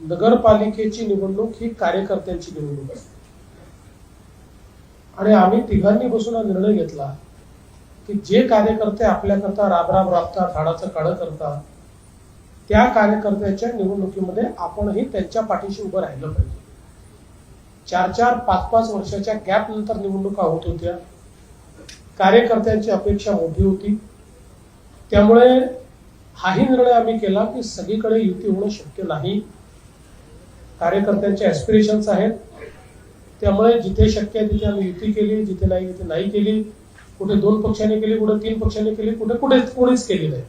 नगरपालिकेची निवडणूक ही कार्यकर्त्यांची निवडणूक आहे आणि आम्ही तिघांनी बसून हा निर्णय घेतला की जे कार्यकर्ते आपल्याकरता राबराब राबतात, हाडाचं काढं करतात, त्या कार्यकर्त्याच्या निवडणुकीमध्ये आपणही त्यांच्या पाठीशी उभं राहिलं पाहिजे. 4-4, 5-5 वर्षाच्या गॅप नंतर निवडणुका होत होत्या. कार्यकर्त्यांची अपेक्षा मोठी होती. त्यामुळे हाही निर्णय आम्ही केला की सगळीकडे युती होणं शक्य नाही. कार्यकर्त्यांचे ऍस्पिरेशन्स आहेत. त्यामुळे जिथे शक्य आहे तिथे आम्ही युती केली, जिथे नाही तिथे नाही केली. कुठे 2 पक्षांनी केली, कुठे 3 पक्षांनी केली, कुठे कोणीच केली नाही.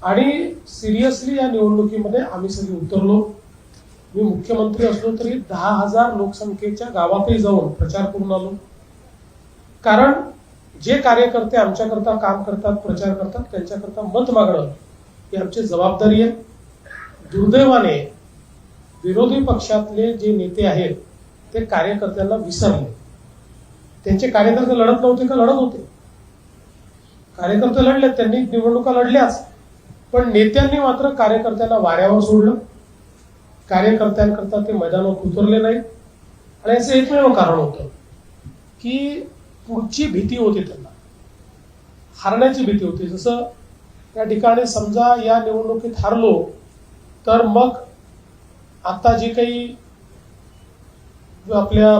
आणि सिरियसली या निवडणुकीमध्ये आम्ही सगळे उतरलो. मी मुख्यमंत्री असलो तरी 10,000 लोकसंख्येच्या गावातही जाऊन प्रचार करून आलो. कारण जे कार्यकर्ते आमच्याकरता काम करतात, प्रचार करतात, त्यांच्याकरता मत मागणं ही आमची जबाबदारी आहे. दुर्दैवाने विरोधी पक्षातले जे नेते आहेत ते कार्यकर्त्यांना विसरले. त्यांचे कार्यकर्ते लढत नव्हते का? लढत होते. कार्यकर्ते लढले, त्यांनी निवडणुका लढल्याच, पण नेत्यांनी मात्र कार्यकर्त्यांना वाऱ्यावर सोडलं. कार्यकर्त्यांकरता ते मैदानावर उतरले नाहीत. आणि याचं एकमेव कारण होतं की पुढची भीती होती, त्यांना हारण्याची भीती होती. जसं त्या ठिकाणी समजा या निवडणुकीत हारलो तर मग आता जे काही आपल्या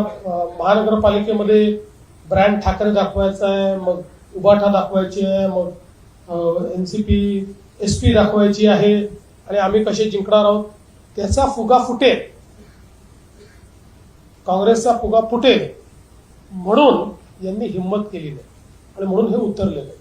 महानगरपालिकेमध्ये ब्रँड ठाकरे दाखवायचा आहे, मग उबाठा दाखवायची आहे, मग NCP SP दाखवायची आहे आणि आम्ही कसे जिंकणार आहोत, त्याचा फुगा फुटेल, काँग्रेसचा फुगा फुटेल म्हणून यांनी हिंमत केली नाही आणि म्हणून हे उतरलेलं आहे.